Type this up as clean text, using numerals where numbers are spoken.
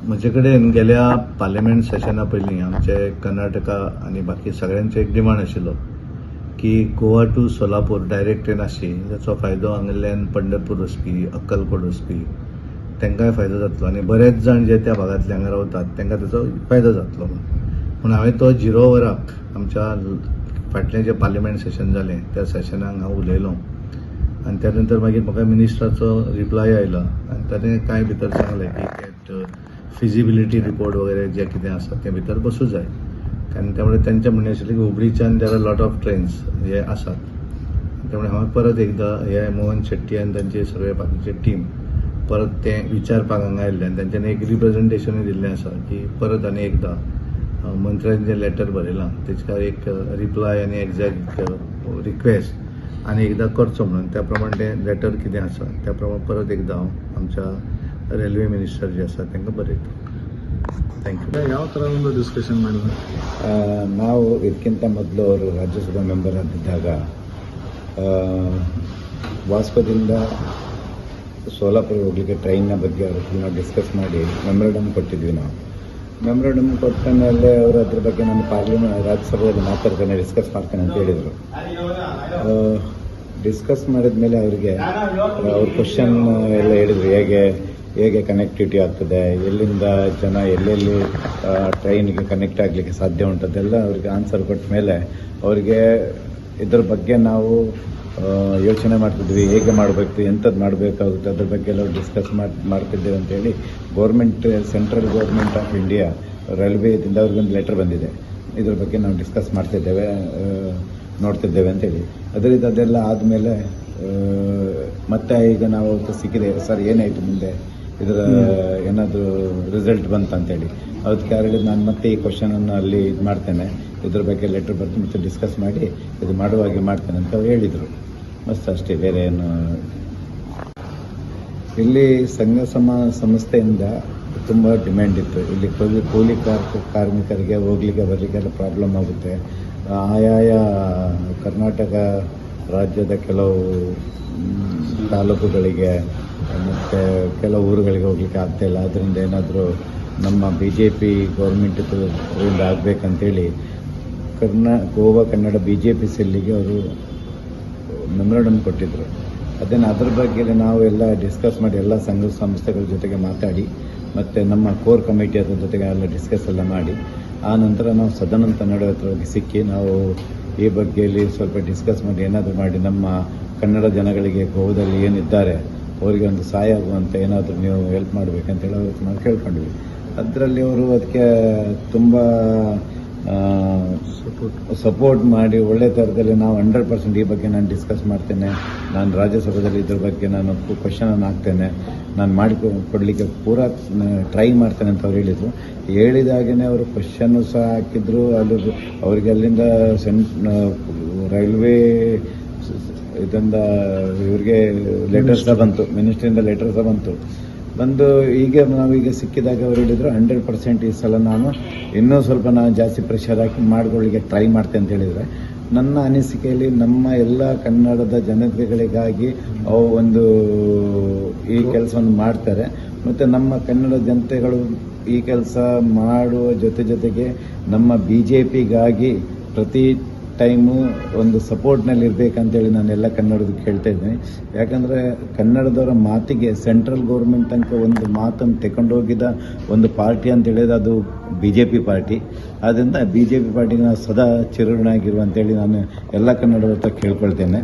म्हजे कडेन गेल्या पार्लिमेंट सेशना पयलीं आमचे कर्नाटका आनी बाकी सगळ्यांचे एक डिमांड आशिल्लो की Goa to Solapur direct train आसची जाचो फायदो हांगल्यान पंढरपूर वचपी अक्कलकोट वचपी तांकांय फायदो जातलो आनी बरेच जाण जे त्या भागांतले हांगा रावतात तांकां ताचो फायदो जातलो म्हणून हांवें तो 0 वराक आमच्या फाटलें जें पार्लिमेंट सेशन जालें त्या सेशनाक हांव उलयलो आनी त्या नंतर मागीर म्हाका मिनिस्टराचो रिप्लाय आयलो आनी ताणें कांय भितर सांगलें की फिजिबिलिटी रिपोर्ट वगैरे जे कितें आसा ते भितर बसूं जाय कारण त्यामुळे त्यांच्या म्हणणे आशिल्लें की हुबळीच्यान there are lot of trains हे आसात त्यामुळे हांवें परत एकदां हे मोहन शेट्टी आनी तांचे सगळे बाकीचे टीम परत ते विचारपाक हांगा आयिल्ले आनी तांच्यांनी एक रिप्रेझेंटेशनूय दिल्लें आसा की परत आनी एकदां मंत्र्यांनी जें लेटर बरयलां तेचेर एक रिप्लाय आनी एक्झॅक्ट रिक्वेस्ट आनी एकदां करचो म्हणून त्या प्रमाणे तें लेटर कितें आसा त्या प्रमाणे परत एकदां हांव आमच्या रेल्वे मिनिस्टर जे आसा तांकां बरयता ಥ್ಯಾಂಕ್ ಯು. ಯಾವ ಥರ ಒಂದು ಡಿಸ್ಕಷನ್ ಮಾಡಿದ್ರು? ನಾವು ಇದಕ್ಕಿಂತ ಮೊದಲು ಅವರು ರಾಜ್ಯಸಭಾ ಮೆಂಬರ್ ಆಗಿದ್ದಾಗ ವಾಸ್ಕೋದಿಂದ ಸೋಲಾಪುರ ಹೋಗ್ಲಿಕ್ಕೆ ಟ್ರೈನ್ನ ಬಗ್ಗೆ ಅವ್ರ ಹತ್ರ ಡಿಸ್ಕಸ್ ಮಾಡಿ ಮೆಮೊರಂಡಮ್ ಕೊಟ್ಟಿದ್ವಿ ನಾವು. ಮೆಮೊರಂಡಮ್ ಕೊಟ್ಟ ಮೇಲೆ ಅವರು ಅದ್ರ ಬಗ್ಗೆ ನಾನು ರಾಜ್ಯಸಭೆಯಲ್ಲಿ ಮಾತಾಡ್ತಾನೆ ಡಿಸ್ಕಸ್ ಮಾಡ್ತಾನೆ ಅಂತ ಹೇಳಿದರು. ಡಿಸ್ಕಸ್ ಮಾಡಿದ ಮೇಲೆ ಅವರಿಗೆ ಅವ್ರ ಕ್ವಶನ್ ಎಲ್ಲ ಹೇಳಿದರು ಹೇಗೆ ಕನೆಕ್ಟಿವಿಟಿ ಆಗ್ತದೆ, ಎಲ್ಲಿಂದ ಜನ ಎಲ್ಲೆಲ್ಲಿ ಟ್ರೈನ್ಗೆ ಕನೆಕ್ಟ್ ಆಗಲಿಕ್ಕೆ ಸಾಧ್ಯ ಉಂಟದೆಲ್ಲ ಅವ್ರಿಗೆ ಆನ್ಸರ್ ಕೊಟ್ಟ ಮೇಲೆ ಅವರಿಗೆ ಇದ್ರ ಬಗ್ಗೆ ನಾವು ಯೋಚನೆ ಮಾಡ್ತಿದ್ವಿ, ಹೇಗೆ ಮಾಡಬೇಕು, ಎಂಥದ್ದು ಮಾಡಬೇಕಾಗುತ್ತೆ ಅದ್ರ ಬಗ್ಗೆ ಎಲ್ಲ ಡಿಸ್ಕಸ್ ಮಾಡ್ತಿದ್ದೇವೆ ಅಂತೇಳಿ ಸೆಂಟ್ರಲ್ ಗೌರ್ಮೆಂಟ್ ಆಫ್ ಇಂಡಿಯಾ ರೈಲ್ವೇದಿಂದ ಅವ್ರಿಗೊಂದು ಲೆಟರ್ ಬಂದಿದೆ. ಇದ್ರ ಬಗ್ಗೆ ನಾವು ಡಿಸ್ಕಸ್ ಮಾಡ್ತಿದ್ದೇವೆ, ನೋಡ್ತಿದ್ದೇವೆ ಅಂತೇಳಿ. ಅದರಿಂದ ಅದೆಲ್ಲ ಆದಮೇಲೆ ಮತ್ತೆ ಈಗ ನಾವು ಸಿಕ್ಕಿದೆ ಸರ್ ಏನಾಯಿತು ಮುಂದೆ ಇದರ ಏನಾದರೂ ರಿಸಲ್ಟ್ ಬಂತಂತೇಳಿ ಅದಕ್ಕೆ ಹೇಳಿದ್ದು ನಾನು ಮತ್ತೆ ಈ ಕ್ವಶನನ್ನು ಅಲ್ಲಿ ಇದು ಮಾಡ್ತೇನೆ, ಇದ್ರ ಬಗ್ಗೆ ಲೆಟ್ರ್ ಬರ್ತೀನಿ ಮತ್ತೆ ಡಿಸ್ಕಸ್ ಮಾಡಿ ಇದು ಮಾಡುವಾಗೆ ಮಾಡ್ತೇನೆ ಅಂತ ಅವ್ರು ಹೇಳಿದರು. ಮಸ್ತ್ ಅಷ್ಟೇ, ಬೇರೆ ಏನು. ಇಲ್ಲಿ ಸಂಘ ಸಂಸ್ಥೆಯಿಂದ ತುಂಬ ಡಿಮ್ಯಾಂಡ್ ಇತ್ತು. ಇಲ್ಲಿ ಕೂಲಿ ಕಾರ್ಮಿಕರಿಗೆ ಹೋಗ್ಲಿಕ್ಕೆ ಬರಲಿಕ್ಕೆಲ್ಲ ಪ್ರಾಬ್ಲಮ್ ಆಗುತ್ತೆ. ಆಯಾಯ ಕರ್ನಾಟಕ ರಾಜ್ಯದ ಕೆಲವು ತಾಲೂಕುಗಳಿಗೆ ಮತ್ತು ಕೆಲವು ಊರುಗಳಿಗೆ ಹೋಗ್ಲಿಕ್ಕೆ ಆಗ್ತಾಯಿಲ್ಲ. ಅದರಿಂದ ಏನಾದರೂ ನಮ್ಮ BJP ಗೌರ್ಮೆಂಟ್ ಇದರಿಂದ ಆಗಬೇಕಂತೇಳಿ ಗೋವಾ ಕನ್ನಡ BJP ಸೆಲ್ಲಿಗೆ ಅವರು ಮೆಮೊರಂಡಮ್ ಕೊಟ್ಟಿದ್ದರು. ಅದ್ರ ಬಗ್ಗೆ ನಾವೆಲ್ಲ ಡಿಸ್ಕಸ್ ಮಾಡಿ ಎಲ್ಲ ಸಂಘ ಸಂಸ್ಥೆಗಳ ಜೊತೆಗೆ ಮಾತಾಡಿ ಮತ್ತು ನಮ್ಮ ಕೋರ್ ಕಮಿಟಿ ಅದ್ರ ಜೊತೆಗೆ ಎಲ್ಲ ಡಿಸ್ಕಸ್ ಎಲ್ಲ ಮಾಡಿ ಆ ನಂತರ ನಾವು ಸದನಂತ ನಡುವೆ ಹತ್ರ ಹೋಗಿ ಸಿಕ್ಕಿ ನಾವು ಈ ಬಗ್ಗೆಯಲ್ಲಿ ಸ್ವಲ್ಪ ಡಿಸ್ಕಸ್ ಮಾಡಿ ಏನಾದರೂ ಮಾಡಿ ನಮ್ಮ ಕನ್ನಡ ಜನಗಳಿಗೆ ಗೋವಾದಲ್ಲಿ ಏನಿದ್ದಾರೆ ಅವರಿಗೆ ಒಂದು ಸಹಾಯ ಆಗುವಂತೆ ಏನಾದರೂ ನೀವು ಹೆಲ್ಪ್ ಮಾಡಬೇಕಂತೇಳಿ ಅವ್ರಿಗೆ ನಾವು ಕೇಳ್ಕೊಂಡ್ವಿ. ಅದರಲ್ಲಿ ಅವರು ಅದಕ್ಕೆ ತುಂಬ ಸಪೋರ್ಟ್ ಮಾಡಿ ಒಳ್ಳೆ ಥರದಲ್ಲಿ ನಾವು 100% ಈ ಬಗ್ಗೆ ನಾನು ಡಿಸ್ಕಸ್ ಮಾಡ್ತೇನೆ, ನಾನು ರಾಜ್ಯಸಭೆಯಲ್ಲಿ ಇದ್ರ ಬಗ್ಗೆ ನಾನು ಕ್ವಶನನ್ನು ಹಾಕ್ತೇನೆ, ನಾನು ಮಾಡಿಕೊಡ್ಲಿಕ್ಕೆ ಪೂರಾ ಟ್ರೈ ಮಾಡ್ತೇನೆ ಅಂತ ಅವ್ರು ಹೇಳಿದರು. ಹೇಳಿದಾಗೇ ಅವರು ಕ್ವಶನ್ನು ಸಹ ಹಾಕಿದ್ರು. ಅವರಿಗೆ ಅಲ್ಲಿಂದ ರೈಲ್ವೆ ಇದರಿಂದ ಇವ್ರಿಗೆ ಲೆಟರ್ ಸಹ ಬಂತು, ಮಿನಿಸ್ಟ್ರಿಯಿಂದ ಲೆಟರ್ ಸಹ ಬಂದು ನಾವೀಗ ಸಿಕ್ಕಿದಾಗ ಅವ್ರು ಹೇಳಿದರು 100% ಈ ಸಲ ನಾನು ಇನ್ನೂ ಸ್ವಲ್ಪ ನಾನು ಜಾಸ್ತಿ ಪ್ರೆಷರ್ ಹಾಕಿ ಮಾಡ್ಕೊಳ್ಳಿಕ್ಕೆ ಟ್ರೈ ಮಾಡ್ತೇನೆ ಅಂತ ಹೇಳಿದರೆ, ನನ್ನ ಅನಿಸಿಕೆಯಲ್ಲಿ ನಮ್ಮ ಎಲ್ಲ ಕನ್ನಡದ ಜನತೆಗಳಿಗಾಗಿ ಒಂದು ಈ ಕೆಲಸವನ್ನು ಮಾಡ್ತಾರೆ ಮತ್ತು ನಮ್ಮ ಕನ್ನಡ ಜನತೆಗಳು ಈ ಕೆಲಸ ಮಾಡುವ ಜೊತೆಗೆ ನಮ್ಮ BJPಗಾಗಿ ಪ್ರತಿ ಟೈಮು ಒಂದು ಸಪೋರ್ಟ್ನಲ್ಲಿ ಇರಬೇಕಂತೇಳಿ ನಾನೆಲ್ಲ ಕನ್ನಡದಕ್ಕೆ ಹೇಳ್ತಾ ಇದ್ದೀನಿ. ಯಾಕಂದರೆ ಕನ್ನಡದವರ ಮಾತಿಗೆ ಸೆಂಟ್ರಲ್ ಗೌರ್ಮೆಂಟ್ ತನಕ ಒಂದು ಮಾತನ್ನು ತಗೊಂಡೋಗಿದ ಒಂದು ಪಾರ್ಟಿ ಅಂತ ಹೇಳಿದ್ರೆ ಅದು BJP ಪಾರ್ಟಿ. ಆದ್ದರಿಂದ BJP ಪಾರ್ಟಿಗೆ ನಾವು ಸದಾ ಚಿರಋಣಿಯಾಗಿರುವಂತೇಳಿ ನಾನು ಎಲ್ಲ ಕನ್ನಡದ ಕೇಳ್ಕೊಳ್ತೇನೆ.